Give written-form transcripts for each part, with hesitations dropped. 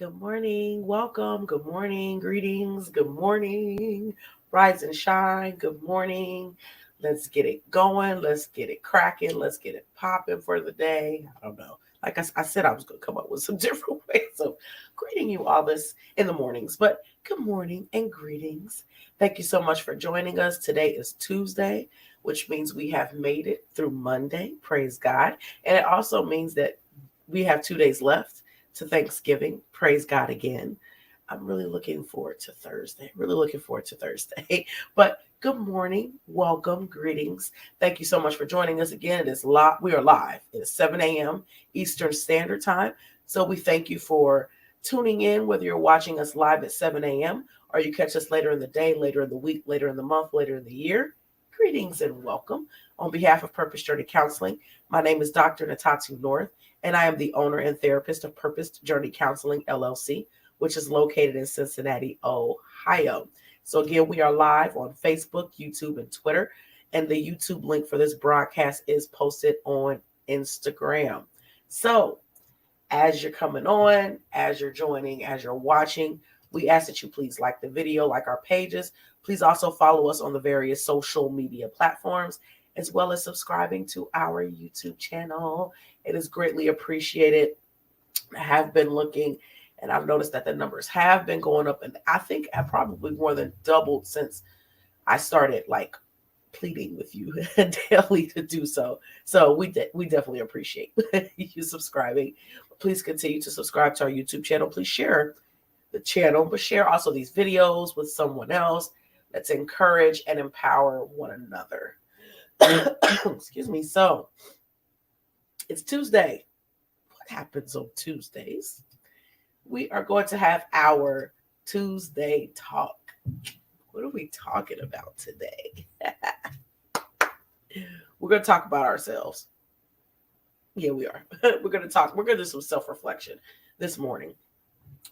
Good morning. Welcome. Good morning. Greetings. Good morning. Rise and shine. Good morning. Let's get it going. Let's get it cracking. Let's get it popping for the day. I don't know. Like I said, I was going to come up with some different ways of greeting you all this in the mornings. But good morning and greetings. Thank you so much for joining us. Today is Tuesday, which means we have made it through Monday. Praise God. And it also means that we have 2 days left to Thanksgiving. Praise God again. I'm really looking forward to Thursday. Really looking forward to Thursday. But good morning. Welcome. Greetings. Thank you so much for joining us again. We are live. It is 7 a.m. Eastern Standard Time. So we thank you for tuning in, whether you're watching us live at 7 a.m. or you catch us later in the day, later in the week, later in the month, later in the year. Greetings and welcome. On behalf of Purpose Journey Counseling, my name is Dr. Natatu North, and I am the owner and therapist of Purpose Journey Counseling, LLC, which is located in Cincinnati, Ohio. So again, we are live on Facebook, YouTube, and Twitter, and the YouTube link for this broadcast is posted on Instagram. So as you're coming on, as you're joining, as you're watching, we ask that you please like the video, like our pages. Please also follow us on the various social media platforms, as well as subscribing to our YouTube channel. It is greatly appreciated. I have been looking, and I've noticed that the numbers have been going up, and I think I probably more than doubled since I started pleading with you daily to do so. So we definitely appreciate you subscribing. Please continue to subscribe to our YouTube channel. Please share the channel, but share also these videos with someone else. Let's encourage and empower one another. Excuse me. So it's Tuesday. What happens on Tuesdays? We are going to have our Tuesday talk. What are we talking about today? We're going to talk about ourselves. Yeah, we are. We're going to do some self-reflection this morning.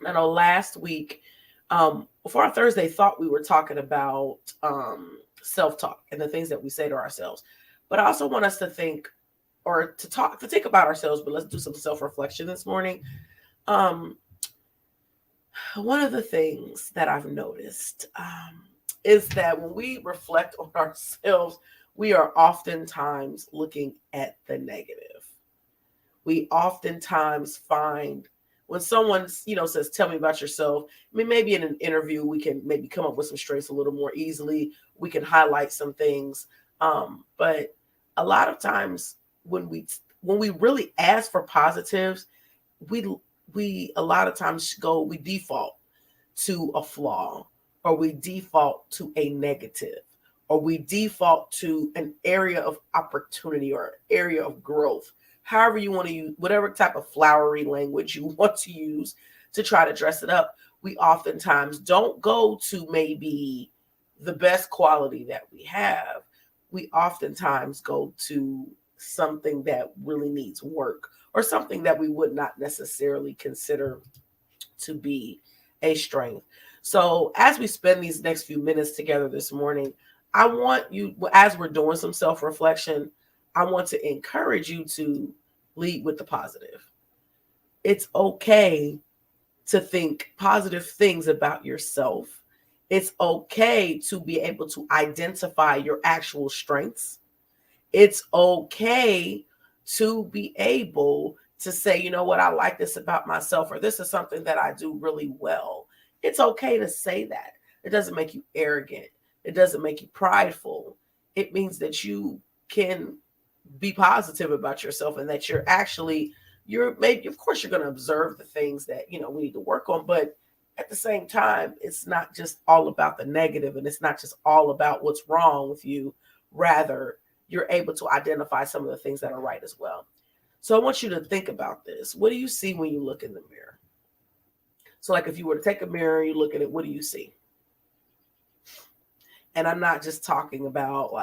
I know last week, for our Thursday thought, we were talking about self-talk and the things that we say to ourselves. But I also want us to think about ourselves, but let's do some self-reflection this morning. One of the things that I've noticed is that when we reflect on ourselves, we are oftentimes looking at the negative. We oftentimes find when someone, says, tell me about yourself, maybe in an interview, we can maybe come up with some strengths a little more easily. We can highlight some things. But a lot of times when we really ask for positives, we a lot of times we default to a flaw, or we default to a negative, or we default to an area of opportunity or area of growth. However you want to use, whatever type of flowery language you want to use to try to dress it up, we oftentimes don't go to maybe the best quality that we have. We oftentimes go to something that really needs work, or something that we would not necessarily consider to be a strength. So as we spend these next few minutes together this morning, I want you, as we're doing some self-reflection, I want to encourage you to lead with the positive. It's okay to think positive things about yourself. It's okay to be able to identify your actual strengths. It's okay to be able to say, you know what, I like this about myself, or this is something that I do really well. It's okay to say that. It doesn't make you arrogant. It doesn't make you prideful. It means that you can be positive about yourself, and that you're maybe, of course, you're going to observe the things that, we need to work on. But at the same time, it's not just all about the negative, and it's not just all about what's wrong with you. Rather, you're able to identify some of the things that are right as well. So I want you to think about this. What do you see when you look in the mirror? So if you were to take a mirror, you look at it, what do you see? And I'm not just talking about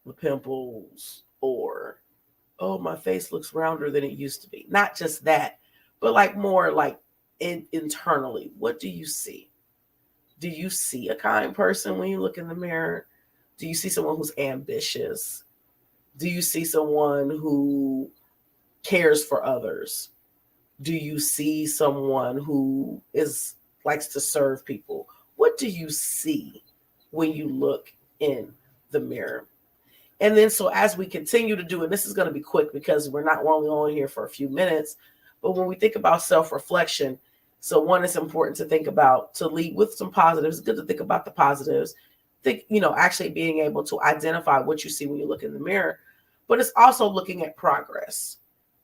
the pimples, or, oh, my face looks rounder than it used to be. Not just that, but more internally. What do you see? Do you see a kind person when you look in the mirror? Do you see someone who's ambitious? Do you see someone who cares for others? Do you see someone who likes to serve people? What do you see when you look in the mirror? And then, so as we continue to do, and this is going to be quick because we're only on here for a few minutes, but when we think about self-reflection, so one, it's important to think about, to lead with some positives. It's good to think about the positives. Think, actually being able to identify what you see when you look in the mirror, but it's also looking at progress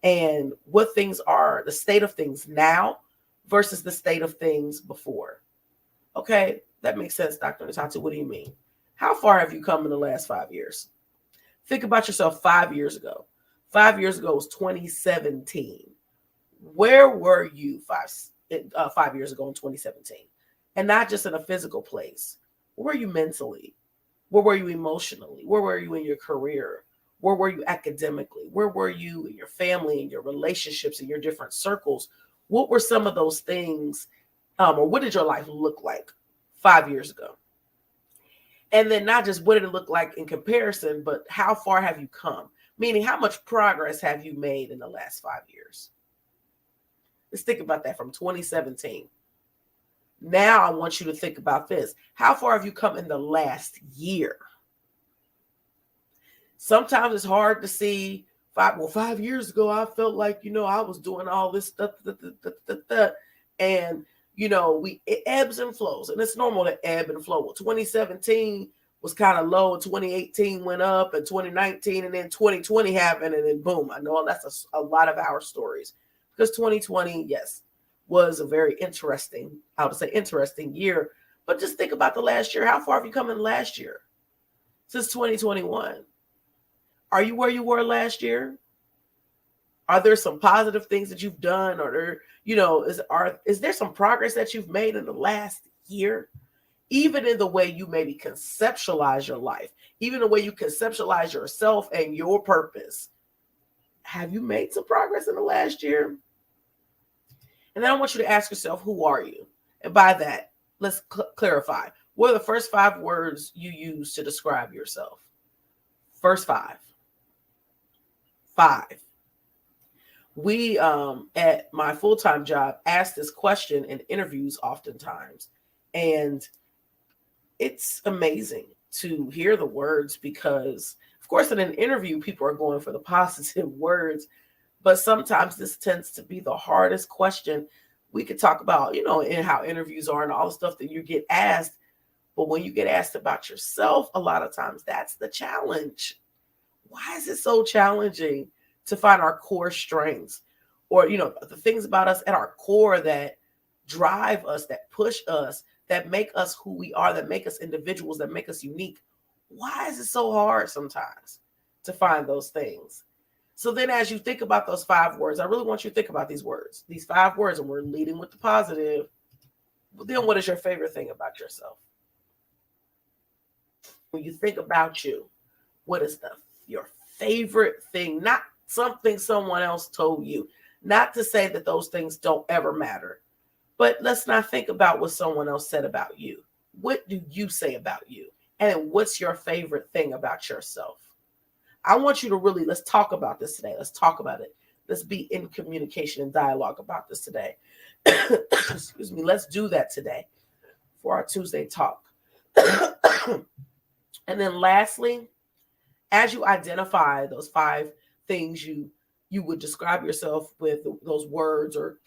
and what things are, the state of things now versus the state of things before. Okay, that makes sense, Dr. Natatu. What do you mean? How far have you come in the last 5 years? Think about yourself 5 years ago. 5 years ago was 2017. Where were you 5 years ago in 2017? And not just in a physical place. Where were you mentally? Where were you emotionally? Where were you in your career? Where were you academically? Where were you in your family and your relationships and your different circles? What were some of those things, or what did your life look like 5 years ago? And then not just what did it look like in comparison, but how far have you come? Meaning, how much progress have you made in the last 5 years? Let's think about that from 2017. Now I want you to think about this. How far have you come in the last year? Sometimes it's hard to see. 5 years ago, I felt like, I was doing all this stuff. And, it ebbs and flows. And it's normal to ebb and flow. Well, 2017 was kind of low. 2018 went up, and 2019, and then 2020 happened. And then boom, I know that's a lot of our stories. Because 2020, yes, was a very interesting year. But just think about the last year. How far have you come in last year? Since 2021. Are you where you were last year? Are there some positive things that you've done? Or is there some progress that you've made in the last year? Even in the way you maybe conceptualize your life, even the way you conceptualize yourself and your purpose. Have you made some progress in the last year? And then I want you to ask yourself, who are you? And by that, let's clarify. What are the first 5 words you use to describe yourself? First 5. 5. We, at my full-time job, ask this question in interviews oftentimes. And it's amazing to hear the words because, of course, in an interview, people are going for the positive words. But sometimes this tends to be the hardest question. We could talk about, in how interviews are and all the stuff that you get asked. But when you get asked about yourself, a lot of times that's the challenge. Why is it so challenging to find our core strengths or, the things about us at our core that drive us, that push us, that make us who we are, that make us individuals, that make us unique? Why is it so hard sometimes to find those things? So then as you think about those 5 words, I really want you to think about these 5 words, and we're leading with the positive. Then what is your favorite thing about yourself? When you think about you, what is your favorite thing? Not something someone else told you. Not to say that those things don't ever matter, but let's not think about what someone else said about you. What do you say about you? And what's your favorite thing about yourself? I want you to let's talk about this today. Let's talk about it. Let's be in communication and dialogue about this today. Excuse me. Let's do that today for our Tuesday talk. And then lastly, as you identify those 5 things you would describe yourself with, those words or,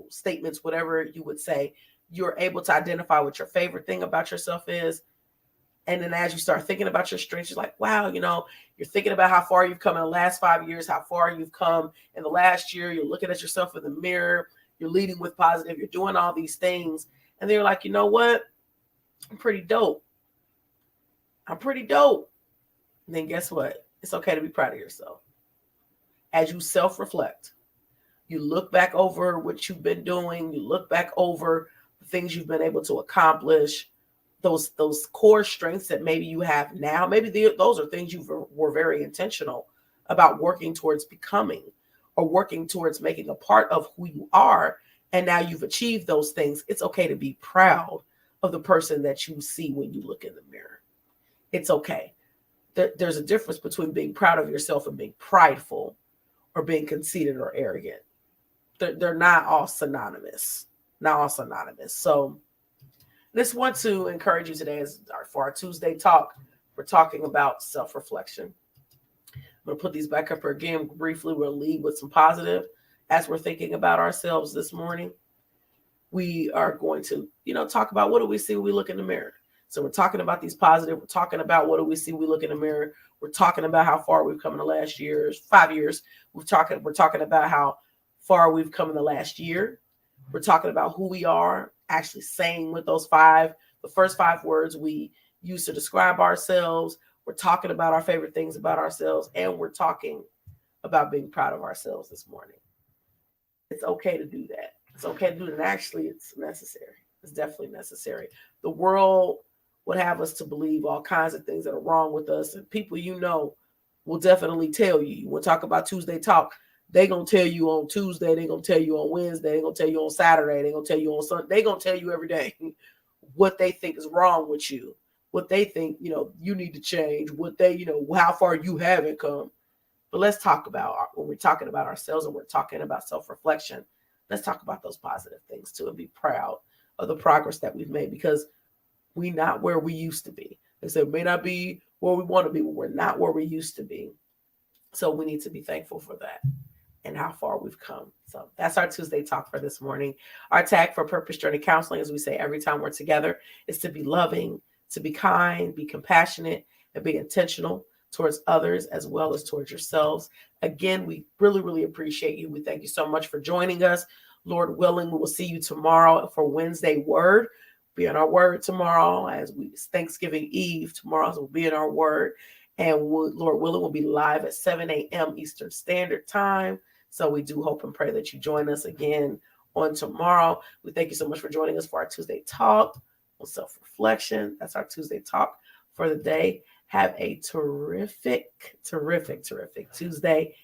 statements, whatever you would say, you're able to identify what your favorite thing about yourself is. And then as you start thinking about your strengths, you're like, wow, you're thinking about how far you've come in the last 5 years, how far you've come in the last year. You're looking at yourself in the mirror. You're leading with positive. You're doing all these things. And then you're like, you know what? I'm pretty dope. And then guess what? It's okay to be proud of yourself. As you self-reflect, you look back over what you've been doing. You look back over the things you've been able to accomplish. Those core strengths that maybe you have now, maybe those are things you were very intentional about working towards becoming or working towards making a part of who you are. And now you've achieved those things. It's okay to be proud of the person that you see when you look in the mirror. It's okay. There's a difference between being proud of yourself and being prideful or being conceited or arrogant. they're not all synonymous. Not all synonymous. So just want to encourage you today for our Tuesday talk. We're talking about self-reflection. I'm going to put these back up here again briefly. We'll lead with some positive as we're thinking about ourselves this morning. We are going to, talk about what do we see when we look in the mirror. So we're talking about these positive. We're talking about what do we see when we look in the mirror. We're talking about how far we've come in the last 5 years. We're talking about how far we've come in the last year. We're talking about who we are, actually saying with the first 5 words we use to describe ourselves. We're talking about our favorite things about ourselves, and we're talking about being proud of ourselves this morning. It's okay to do that. It's okay to do it. And actually, it's necessary. It's definitely necessary. The world would have us to believe all kinds of things that are wrong with us. And people will definitely tell you. We'll talk about Tuesday Talk. They're going to tell you on Tuesday. They're going to tell you on Wednesday. They're going to tell you on Saturday. They're going to tell you on Sunday. They're going to tell you every day what they think is wrong with you, what they think, you need to change, what they, how far you haven't come. But let's talk about, when we're talking about ourselves and we're talking about self-reflection, let's talk about those positive things too and be proud of the progress that we've made, because we're not where we used to be. They say we may not be where we want to be, but we're not where we used to be. So we need to be thankful for that and how far we've come. So that's our Tuesday talk for this morning. Our tag for Purpose Journey Counseling, as we say every time we're together, is to be loving, to be kind, be compassionate, and be intentional towards others as well as towards yourselves. Again, we really, really appreciate you. We thank you so much for joining us. Lord willing, we will see you tomorrow for Wednesday Word. Be in our Word tomorrow it's Thanksgiving Eve. Tomorrow we'll be in our Word. And Lord willing, we'll be live at 7 a.m. Eastern Standard Time. So we do hope and pray that you join us again on tomorrow. We thank you so much for joining us for our Tuesday Talk on self-reflection. That's our Tuesday Talk for the day. Have a terrific Tuesday